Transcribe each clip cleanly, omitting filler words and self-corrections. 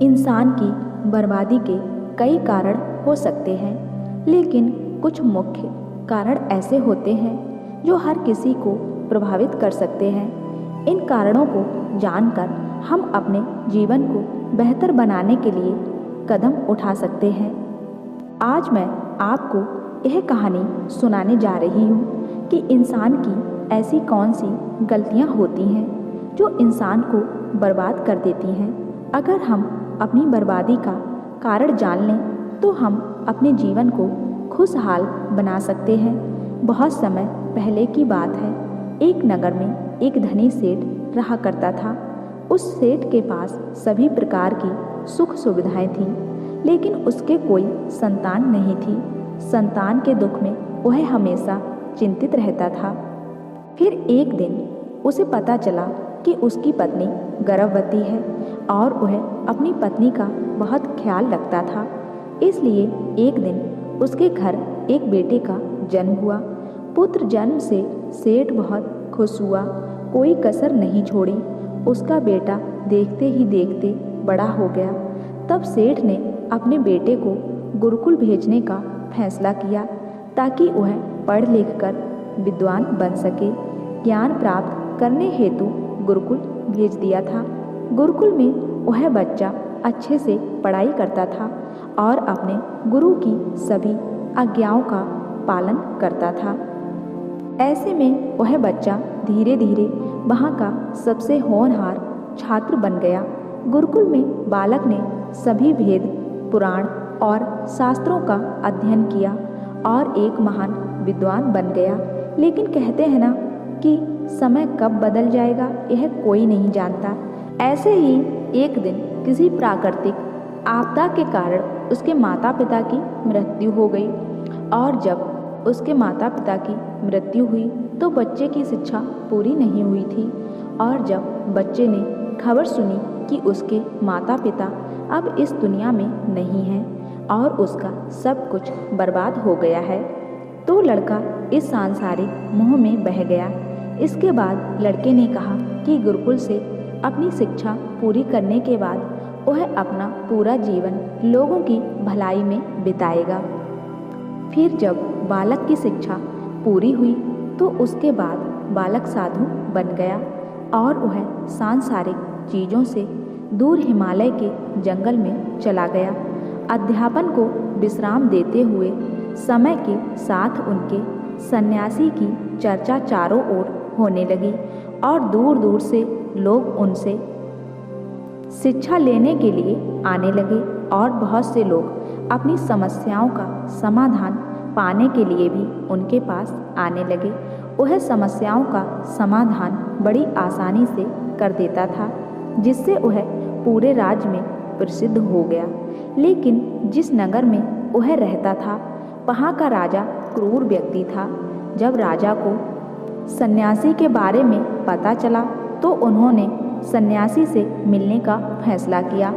इंसान की बर्बादी के कई कारण हो सकते हैं, लेकिन कुछ मुख्य कारण ऐसे होते हैं जो हर किसी को प्रभावित कर सकते हैं। इन कारणों को जानकर हम अपने जीवन को बेहतर बनाने के लिए कदम उठा सकते हैं। आज मैं आपको यह कहानी सुनाने जा रही हूँ कि इंसान की ऐसी कौन सी गलतियाँ होती हैं जो इंसान को बर्बाद कर देती हैं। अगर हम अपनी बर्बादी का कारण जान लें तो हम अपने जीवन को खुशहाल बना सकते हैं। बहुत समय पहले की बात है, एक नगर में एक धनी सेठ रहा करता था। उस सेठ के पास सभी प्रकार की सुख सुविधाएं थीं, लेकिन उसके कोई संतान नहीं थी। संतान के दुख में वह हमेशा चिंतित रहता था। फिर एक दिन उसे पता चला कि उसकी पत्नी गर्भवती है और वह अपनी पत्नी का बहुत ख्याल रखता था। इसलिए एक दिन उसके घर एक बेटे का जन्म हुआ। पुत्र जन्म से सेठ बहुत खुश हुआ, कोई कसर नहीं छोड़ी। उसका बेटा देखते ही देखते बड़ा हो गया। तब सेठ ने अपने बेटे को गुरुकुल भेजने का फैसला किया ताकि वह पढ़ लिख कर विद्वान बन सके। ज्ञान प्राप्त करने हेतु गुरुकुल भेज दिया था। गुरुकुल में वह बच्चा अच्छे से पढ़ाई करता था और अपने गुरु की सभी आज्ञाओं का पालन करता था। ऐसे में वह बच्चा धीरे धीरे वहाँ का सबसे होनहार छात्र बन गया। गुरुकुल में बालक ने सभी वेद, पुराण और शास्त्रों का अध्ययन किया और एक महान विद्वान बन गया। लेकिन कहते हैं ना कि समय कब बदल जाएगा यह कोई नहीं जानता। ऐसे ही एक दिन किसी प्राकृतिक आपदा के कारण उसके माता पिता की मृत्यु हो गई और जब उसके माता पिता की मृत्यु हुई तो बच्चे की शिक्षा पूरी नहीं हुई थी। और जब बच्चे ने खबर सुनी कि उसके माता पिता अब इस दुनिया में नहीं हैं और उसका सब कुछ बर्बाद हो गया है, तो लड़का इस सांसारिक मोह में बह गया। इसके बाद लड़के ने कहा कि गुरुकुल से अपनी शिक्षा पूरी करने के बाद वह अपना पूरा जीवन लोगों की भलाई में बिताएगा। फिर जब बालक की शिक्षा पूरी हुई तो उसके बाद बालक साधु बन गया और वह सांसारिक चीज़ों से दूर हिमालय के जंगल में चला गया। अध्यापन को विश्राम देते हुए समय के साथ उनके सन्यासी की चर्चा चारों ओर होने लगी और दूर दूर से लोग उनसे शिक्षा लेने के लिए आने लगे और बहुत से लोग अपनी समस्याओं का समाधान पाने के लिए भी उनके पास आने लगे। वह समस्याओं का समाधान बड़ी आसानी से कर देता था, जिससे वह पूरे राज्य में प्रसिद्ध हो गया। लेकिन जिस नगर में वह रहता था वहाँ का राजा क्रूर व्यक्ति था। जब राजा को सन्यासी के बारे में पता चला तो उन्होंने सन्यासी से मिलने का फैसला किया।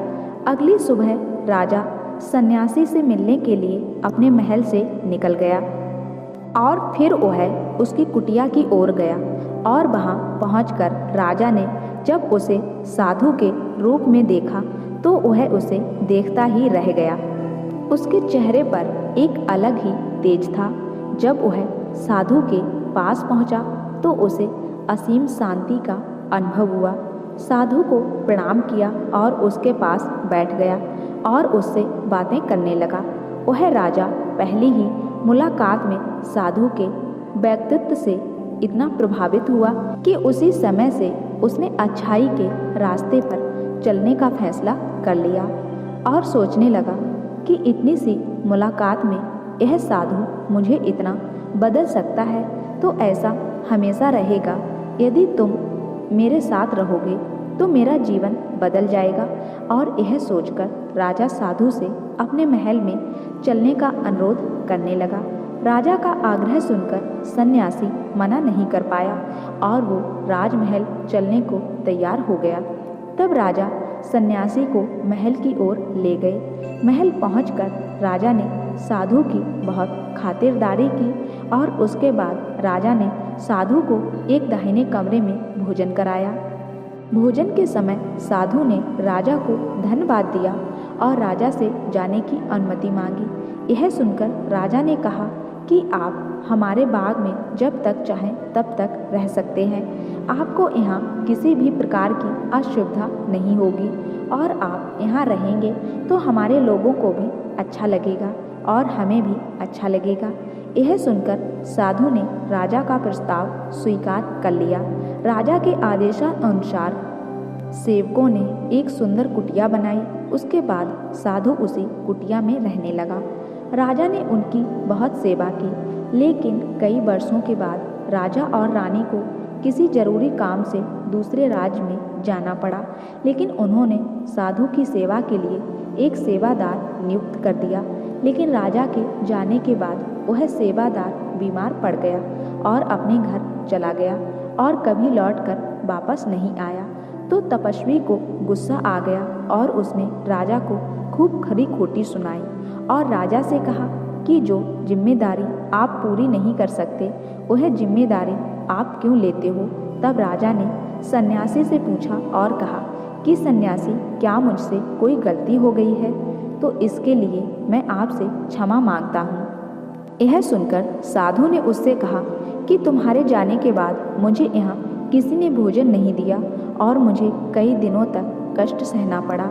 अगली सुबह राजा सन्यासी से मिलने के लिए अपने महल से निकल गया और फिर वह उसकी कुटिया की ओर गया और वहां पहुंचकर राजा ने जब उसे साधु के रूप में देखा तो वह उसे देखता ही रह गया। उसके चेहरे पर एक अलग ही तेज था। जब वह साधु के पास पहुंचा तो उसे असीम शांति का अनुभव हुआ। साधु को प्रणाम किया और उसके पास बैठ गया और उससे बातें करने लगा। वह राजा पहली ही मुलाकात में साधु के व्यक्तित्व से इतना प्रभावित हुआ कि उसी समय से उसने अच्छाई के रास्ते पर चलने का फैसला कर लिया और सोचने लगा कि इतनी सी मुलाकात में यह साधु मुझे इतना बदल सकता है तो ऐसा हमेशा रहेगा। यदि तुम मेरे साथ रहोगे तो मेरा जीवन बदल जाएगा। और यह सोचकर राजा साधु से अपने महल में चलने का अनुरोध करने लगा। राजा का आग्रह सुनकर सन्यासी मना नहीं कर पाया और वो राजमहल चलने को तैयार हो गया। तब राजा सन्यासी को महल की ओर ले गए। महल पहुंचकर राजा ने साधु की बहुत खातिरदारी की और उसके बाद राजा ने साधु को एक दाहिने कमरे में भोजन कराया। भोजन के समय साधु ने राजा को धन्यवाद दिया और राजा से जाने की अनुमति मांगी। यह सुनकर राजा ने कहा कि आप हमारे बाग में जब तक चाहें तब तक रह सकते हैं। आपको यहाँ किसी भी प्रकार की असुविधा नहीं होगी और आप यहाँ रहेंगे तो हमारे लोगों को भी अच्छा लगेगा और हमें भी अच्छा लगेगा। यह सुनकर साधु ने राजा का प्रस्ताव स्वीकार कर लिया। राजा के आदेशानुसार सेवकों ने एक सुंदर कुटिया बनाई। उसके बाद साधु उसी कुटिया में रहने लगा। राजा ने उनकी बहुत सेवा की, लेकिन कई वर्षों के बाद राजा और रानी को किसी जरूरी काम से दूसरे राज्य में जाना पड़ा, लेकिन उन्होंने साधु की सेवा के लिए एक सेवादार नियुक्त कर दिया। लेकिन राजा के जाने के बाद वह सेवादार बीमार पड़ गया और अपने घर चला गया और कभी लौटकर वापस नहीं आया। तो तपस्वी को गुस्सा आ गया और उसने राजा को खूब खरी खोटी सुनाई और राजा से कहा कि जो जिम्मेदारी आप पूरी नहीं कर सकते वह जिम्मेदारी आप क्यों लेते हो। तब राजा ने सन्यासी से पूछा और कहा कि सन्यासी, क्या मुझसे कोई गलती हो गई है तो इसके लिए मैं आपसे क्षमा मांगता हूँ। यह सुनकर साधु ने उससे कहा कि तुम्हारे जाने के बाद मुझे यहाँ किसी ने भोजन नहीं दिया और मुझे कई दिनों तक कष्ट सहना पड़ा।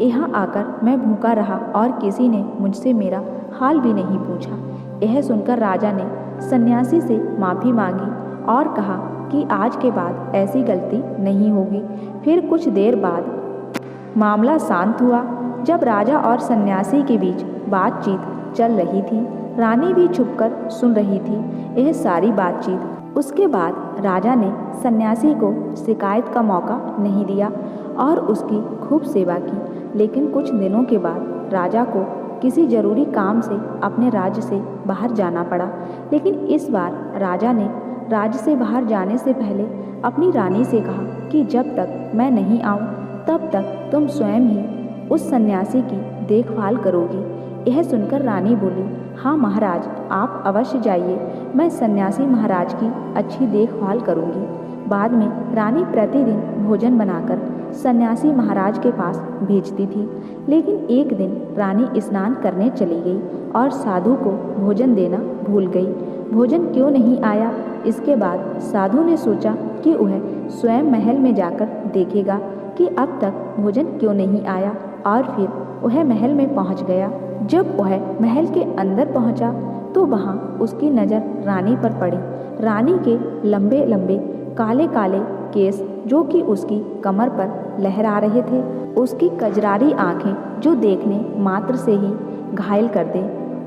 यहाँ आकर मैं भूखा रहा और किसी ने मुझसे मेरा हाल भी नहीं पूछा। यह सुनकर राजा ने सन्यासी से माफ़ी मांगी और कहा कि आज के बाद ऐसी गलती नहीं होगी। फिर कुछ देर बाद मामला शांत हुआ। जब राजा और सन्यासी के बीच बातचीत चल रही थी, रानी भी छुपकर सुन रही थी यह सारी बातचीत। उसके बाद राजा ने सन्यासी को शिकायत का मौका नहीं दिया और उसकी खूब सेवा की। लेकिन कुछ दिनों के बाद राजा को किसी जरूरी काम से अपने राज्य से बाहर जाना पड़ा। लेकिन इस बार राजा ने राज्य से बाहर जाने से पहले अपनी रानी से कहा कि जब तक मैं नहीं आऊँ तब तक तुम स्वयं ही उस सन्यासी की देखभाल करोगी। यह सुनकर रानी बोली, हाँ महाराज, आप अवश्य जाइए, मैं सन्यासी महाराज की अच्छी देखभाल करूँगी। बाद में रानी प्रतिदिन भोजन बनाकर सन्यासी महाराज के पास भेजती थी। लेकिन एक दिन रानी स्नान करने चली गई और साधु को भोजन देना भूल गई। भोजन क्यों नहीं आया? इसके बाद साधु ने सोचा कि वह स्वयं महल में जाकर देखेगा कि अब तक भोजन क्यों नहीं आया और फिर वह महल में पहुंच गया। जब वह महल के अंदर पहुंचा तो वहां उसकी नज़र रानी पर पड़ी। रानी के लंबे लंबे काले काले केस जो कि उसकी कमर पर लहरा रहे थे, उसकी कजरारी आंखें जो देखने मात्र से ही घायल कर दे,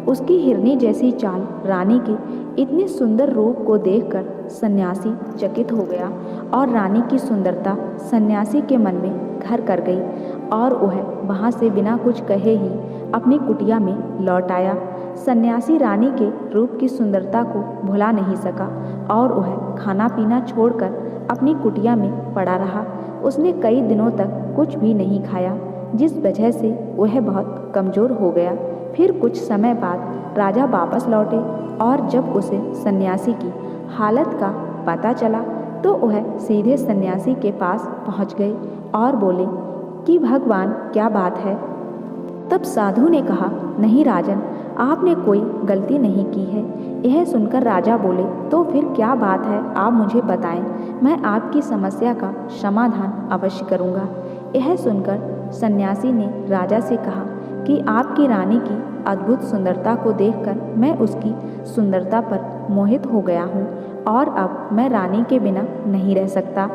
उसकी हिरनी जैसी चाल। रानी के इतने सुंदर रूप को देखकर सन्यासी चकित हो गया और रानी की सुंदरता सन्यासी के मन में घर कर गई और वह वहाँ से बिना कुछ कहे ही अपनी कुटिया में लौट आया। सन्यासी रानी के रूप की सुंदरता को भुला नहीं सका और वह खाना पीना छोड़कर अपनी कुटिया में पड़ा रहा। उसने कई दिनों तक कुछ भी नहीं खाया, जिस वजह से वह बहुत कमज़ोर हो गया। फिर कुछ समय बाद राजा वापस लौटे और जब उसे सन्यासी की हालत का पता चला तो वह सीधे सन्यासी के पास पहुंच गए और बोले कि भगवान, क्या बात है? तब साधु ने कहा, नहीं राजन, आपने कोई गलती नहीं की है। यह सुनकर राजा बोले, तो फिर क्या बात है, आप मुझे बताएं, मैं आपकी समस्या का समाधान अवश्य करूंगा। यह सुनकर सन्यासी ने राजा से कहा कि आपकी रानी की अद्भुत सुंदरता को देखकर मैं उसकी सुंदरता पर मोहित हो गया हूँ और अब मैं रानी के बिना नहीं रह सकता।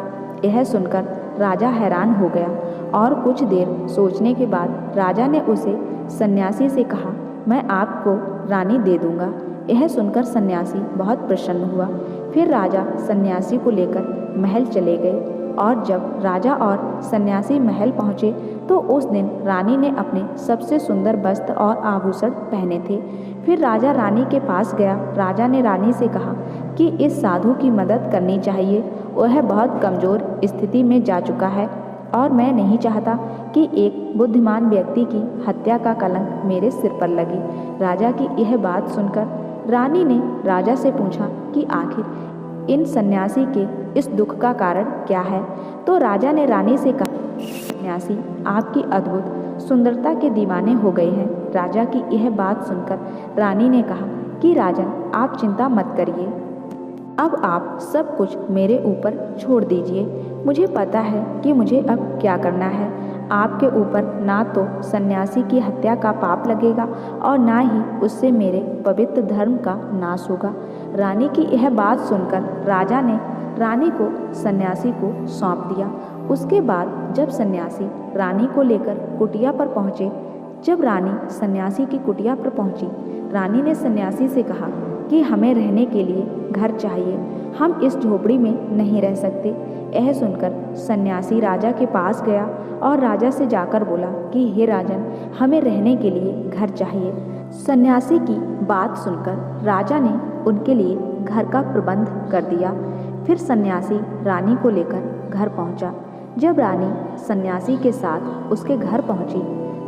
यह सुनकर राजा हैरान हो गया और कुछ देर सोचने के बाद राजा ने उसे सन्यासी से कहा, मैं आपको रानी दे दूंगा। यह सुनकर सन्यासी बहुत प्रसन्न हुआ। फिर राजा सन्यासी को लेकर महल चले गए और जब राजा और सन्यासी महल पहुँचे तो उस दिन रानी ने अपने सबसे सुंदर वस्त्र और आभूषण पहने थे। फिर राजा रानी के पास गया। राजा ने रानी से कहा कि इस साधु की मदद करनी चाहिए, वह बहुत कमज़ोर स्थिति में जा चुका है और मैं नहीं चाहता कि एक बुद्धिमान व्यक्ति की हत्या का कलंक मेरे सिर पर लगे। राजा की यह बात सुनकर रानी ने राजा से पूछा कि आखिर इन सन्यासी के इस दुख का कारण क्या है। तो राजा ने रानी से कहा, सन्यासी आपकी अद्भुत सुंदरता के दीवाने हो गए हैं। राजा की यह बात सुनकर रानी ने कहा कि राजन, आप चिंता मत करिए, अब आप सब कुछ मेरे ऊपर छोड़ दीजिए। मुझे पता है कि मुझे अब क्या करना है। आपके ऊपर ना तो सन्यासी की हत्या का पाप लगेगा और ना ही उससे मेरे पवित्र धर्म का नाश होगा। रानी की यह बात सुनकर राजा ने रानी को सन्यासी को सौंप दिया। उसके बाद जब सन्यासी रानी को लेकर कुटिया पर पहुँचे, जब रानी सन्यासी की कुटिया पर पहुँची, रानी ने सन्यासी से कहा कि हमें रहने के लिए घर चाहिए, हम इस झोपड़ी में नहीं रह सकते। यह सुनकर सन्यासी राजा के पास गया और राजा से जाकर बोला कि हे राजन, हमें रहने के लिए घर चाहिए। सन्यासी की बात सुनकर राजा ने उनके लिए घर का प्रबंध कर दिया। फिर सन्यासी रानी को लेकर घर पहुंचा। जब रानी सन्यासी के साथ उसके घर पहुंची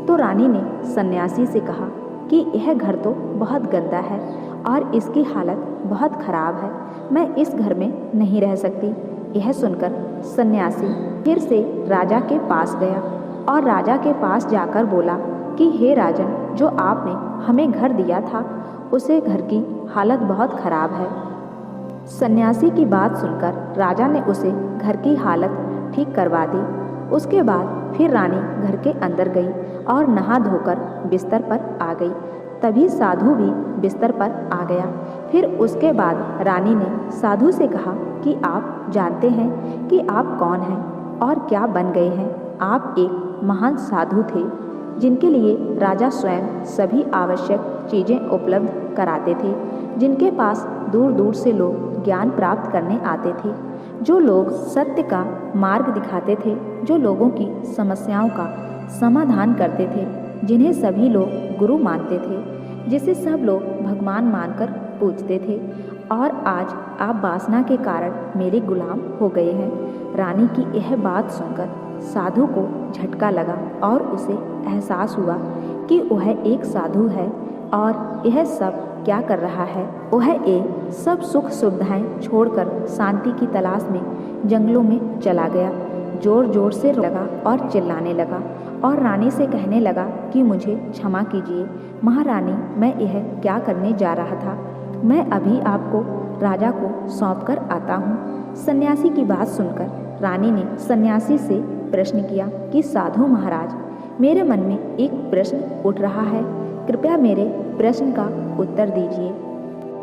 तो रानी ने सन्यासी से कहा कि यह घर तो बहुत गंदा है और इसकी हालत बहुत खराब है, मैं इस घर में नहीं रह सकती। यह सुनकर सन्यासी फिर से राजा के पास गया और राजा के पास जाकर बोला कि हे राजन, जो आपने हमें घर दिया था उसे घर की हालत बहुत खराब है। सन्यासी की बात सुनकर राजा ने उसे घर की हालत ठीक करवा दी। उसके बाद फिर रानी घर के अंदर गई और नहा धोकर बिस्तर पर आ गई। तभी साधु भी बिस्तर पर आ गया। फिर उसके बाद रानी ने साधु से कहा कि आप जानते हैं कि आप कौन हैं और क्या बन गए हैं। आप एक महान साधु थे जिनके लिए राजा स्वयं सभी आवश्यक चीज़ें उपलब्ध कराते थे, जिनके पास दूर दूर से लोग ज्ञान प्राप्त करने आते थे, जो लोग सत्य का मार्ग दिखाते थे, जो लोगों की समस्याओं का समाधान करते थे, जिन्हें सभी लोग गुरु मानते थे, जिसे सब लोग भगवान मानकर पूजते थे। और आज आप वासना के कारण मेरे गुलाम हो गए हैं। रानी की यह बात सुनकर साधु को झटका लगा और उसे एहसास हुआ कि वह एक साधु है और यह सब क्या कर रहा है। वह एक सब सुख सुविधाएं छोड़कर शांति की तलाश में जंगलों में चला गया। जोर जोर से लगा और चिल्लाने लगा और रानी से कहने लगा कि मुझे क्षमा कीजिए महारानी, मैं यह क्या करने जा रहा था। मैं अभी आपको राजा को सौंप कर आता हूँ। सन्यासी की बात सुनकर रानी ने सन्यासी से प्रश्न किया कि साधु महाराज, मेरे मन में एक प्रश्न उठ रहा है, कृपया मेरे प्रश्न का उत्तर दीजिए।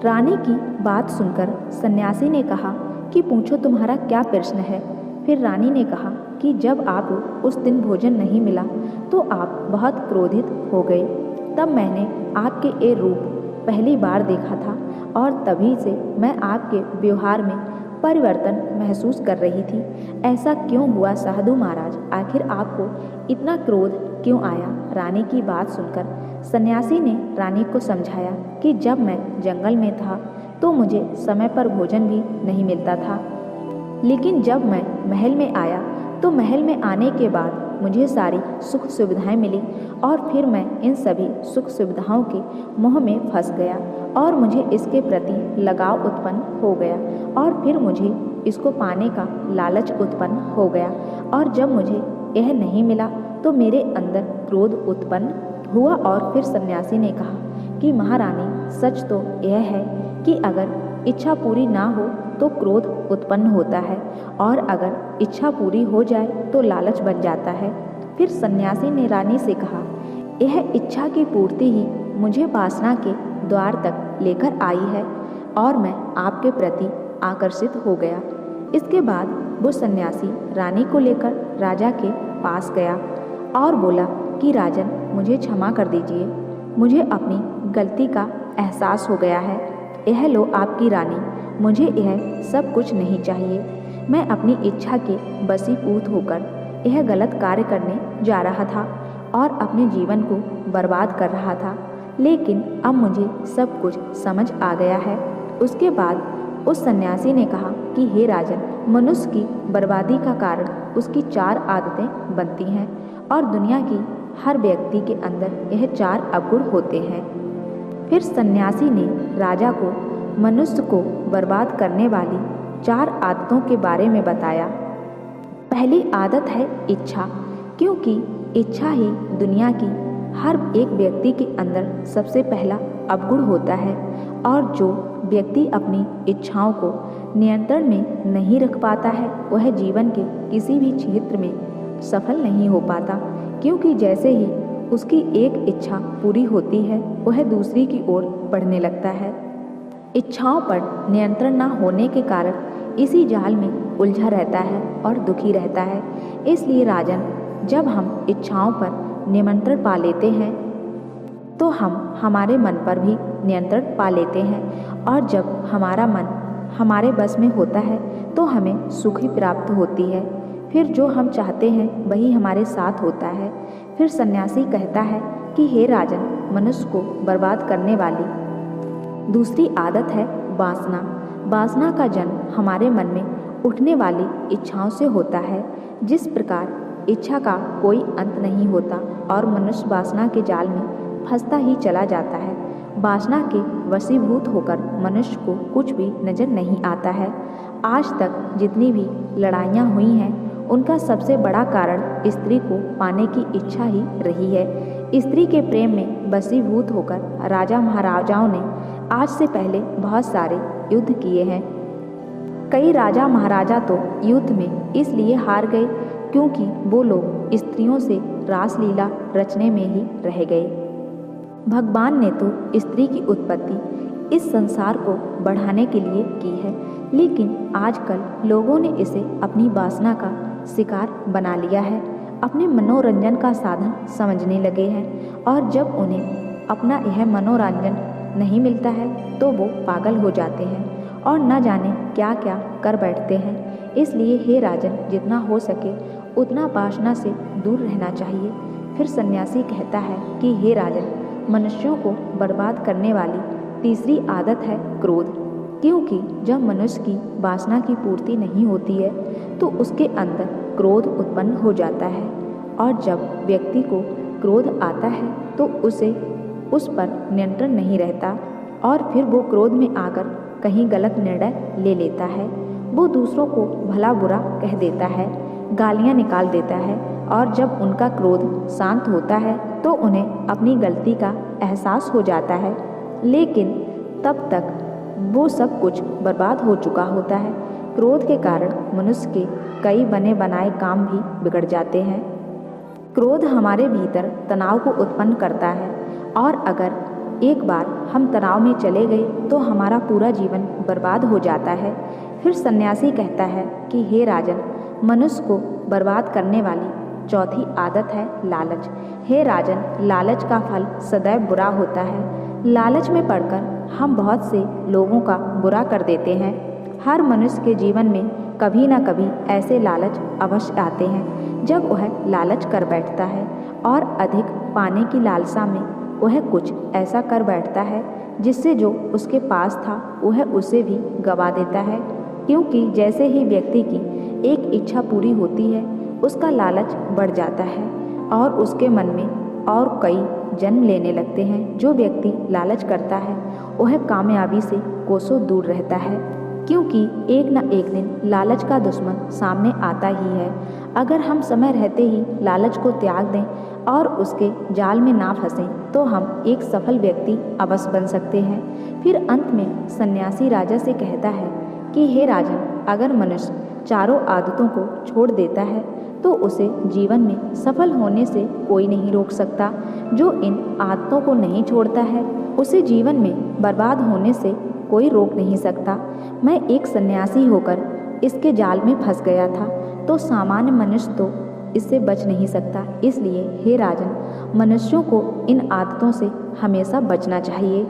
रानी की बात सुनकर सन्यासी ने कहा कि पूछो, तुम्हारा क्या प्रश्न है। फिर रानी ने कहा कि जब आपको उस दिन भोजन नहीं मिला तो आप बहुत क्रोधित हो गए। तब मैंने आपके ये रूप पहली बार देखा था और तभी से मैं आपके व्यवहार में परिवर्तन महसूस कर रही थी। ऐसा क्यों हुआ साधु महाराज, आखिर आपको इतना क्रोध क्यों आया। रानी की बात सुनकर सन्यासी ने रानी को समझाया कि जब मैं जंगल में था तो मुझे समय पर भोजन भी नहीं मिलता था, लेकिन जब मैं महल में आया तो महल में आने के बाद मुझे सारी सुख सुविधाएं मिली और फिर मैं इन सभी सुख सुविधाओं के मोह में फंस गया और मुझे इसके प्रति लगाव उत्पन्न हो गया और फिर मुझे इसको पाने का लालच उत्पन्न हो गया और जब मुझे यह नहीं मिला तो मेरे अंदर क्रोध उत्पन्न हुआ। और फिर सन्यासी ने कहा कि महारानी, सच तो यह है कि अगर इच्छा पूरी ना हो तो क्रोध उत्पन्न होता है और अगर इच्छा पूरी हो जाए तो लालच बन जाता है। फिर सन्यासी ने रानी से कहा, यह इच्छा की पूर्ति ही मुझे वासना के द्वार तक लेकर आई है और मैं आपके प्रति आकर्षित हो गया। इसके बाद वो सन्यासी रानी को लेकर राजा के पास गया और बोला कि राजन, मुझे क्षमा कर दीजिए, मुझे अपनी गलती का एहसास हो गया है। यह लो आपकी रानी, मुझे यह सब कुछ नहीं चाहिए। मैं अपनी इच्छा के वशीभूत होकर यह गलत कार्य करने जा रहा था और अपने जीवन को बर्बाद कर रहा था, लेकिन अब मुझे सब कुछ समझ आ गया है। उसके बाद उस सन्यासी ने कहा कि हे राजन, मनुष्य की बर्बादी का कारण उसकी 4 आदतें बनती हैं और दुनिया की हर व्यक्ति के अंदर यह 4 अवगुण होते हैं। फिर सन्यासी ने राजा को मनुष्य को बर्बाद करने वाली 4 आदतों के बारे में बताया। पहली आदत है इच्छा, क्योंकि इच्छा ही दुनिया की हर एक व्यक्ति के अंदर सबसे पहला अवगुण होता है, और जो व्यक्ति अपनी इच्छाओं को नियंत्रण में नहीं रख पाता है वह जीवन के किसी भी क्षेत्र में सफल नहीं हो पाता, क्योंकि जैसे ही उसकी एक इच्छा पूरी होती है वह दूसरी की ओर बढ़ने लगता है। इच्छाओं पर नियंत्रण न होने के कारण इसी जाल में उलझा रहता है और दुखी रहता है। इसलिए राजन, जब हम इच्छाओं पर नियंत्रण पा लेते हैं तो हम हमारे मन पर भी नियंत्रण पा लेते हैं, और जब हमारा मन हमारे बस में होता है तो हमें सुख ही प्राप्त होती है। फिर जो हम चाहते हैं वही हमारे साथ होता है। फिर सन्यासी कहता है कि हे राजन, मनुष्य को बर्बाद करने वाली दूसरी आदत है वासना। वासना का जन्म हमारे मन में उठने वाली इच्छाओं से होता है। जिस प्रकार इच्छा का कोई अंत नहीं होता और मनुष्य वासना के जाल में फंसता ही चला जाता है। वासना के वशीभूत होकर मनुष्य को कुछ भी नजर नहीं आता है। आज तक जितनी भी लड़ाइयाँ हुई हैं उनका सबसे बड़ा कारण स्त्री को पाने की इच्छा ही रही है। स्त्री के प्रेम में वशीभूत होकर राजा महाराजाओं ने आज से पहले बहुत सारे युद्ध किए हैं। कई राजा महाराजा तो युद्ध में इसलिए हार गए क्योंकि वो लोग स्त्रियों से रासलीला रचने में ही रह गए। भगवान ने तो स्त्री की उत्पत्ति इस संसार को बढ़ाने के लिए की है, लेकिन आजकल लोगों ने इसे अपनी वासना का शिकार बना लिया है, अपने मनोरंजन का साधन समझने लगे हैं। और जब उन्हें अपना यह मनोरंजन नहीं मिलता है तो वो पागल हो जाते हैं और न जाने क्या क्या कर बैठते हैं। इसलिए हे राजन, जितना हो सके उतना वासना से दूर रहना चाहिए। फिर सन्यासी कहता है कि हे राजन, मनुष्यों को बर्बाद करने वाली तीसरी आदत है क्रोध, क्योंकि जब मनुष्य की वासना की पूर्ति नहीं होती है तो उसके अंदर क्रोध उत्पन्न हो जाता है, और जब व्यक्ति को क्रोध आता है तो उसे उस पर नियंत्रण नहीं रहता और फिर वो क्रोध में आकर कहीं गलत निर्णय ले लेता है। वो दूसरों को भला बुरा कह देता है, गालियाँ निकाल देता है, और जब उनका क्रोध शांत होता है तो उन्हें अपनी गलती का एहसास हो जाता है, लेकिन तब तक वो सब कुछ बर्बाद हो चुका होता है। क्रोध के कारण मनुष्य के कई बने बनाए काम भी बिगड़ जाते हैं। क्रोध हमारे भीतर तनाव को उत्पन्न करता है, और अगर एक बार हम तनाव में चले गए तो हमारा पूरा जीवन बर्बाद हो जाता है। फिर सन्यासी कहता है कि हे राजन, मनुष्य को बर्बाद करने वाली चौथी आदत है लालच। हे राजन, लालच का फल सदैव बुरा होता है। लालच में पड़कर हम बहुत से लोगों का बुरा कर देते हैं। हर मनुष्य के जीवन में कभी न कभी ऐसे लालच अवश्य आते हैं जब वह लालच कर बैठता है और अधिक पाने की लालसा में वह कुछ ऐसा कर बैठता है जिससे जो उसके पास था वह उसे भी गवा देता है। क्योंकि जैसे ही व्यक्ति की एक इच्छा पूरी होती है उसका लालच बढ़ जाता है और उसके मन में और कई जन्म लेने लगते हैं। जो व्यक्ति लालच करता है वह कामयाबी से कोसों दूर रहता है, क्योंकि एक न एक दिन लालच का दुश्मन सामने आता ही है। अगर हम समय रहते ही लालच को त्याग दें और उसके जाल में ना फंसें तो हम एक सफल व्यक्ति अवश्य बन सकते हैं। फिर अंत में सन्यासी राजा से कहता है कि हे राजन, अगर मनुष्य चारों आदतों को छोड़ देता है तो उसे जीवन में सफल होने से कोई नहीं रोक सकता। जो इन आदतों को नहीं छोड़ता है उसे जीवन में बर्बाद होने से कोई रोक नहीं सकता। मैं एक सन्यासी होकर इसके जाल में फंस गया था, तो सामान्य मनुष्य तो इससे बच नहीं सकता। इसलिए हे राजन, मनुष्यों को इन आदतों से हमेशा बचना चाहिए।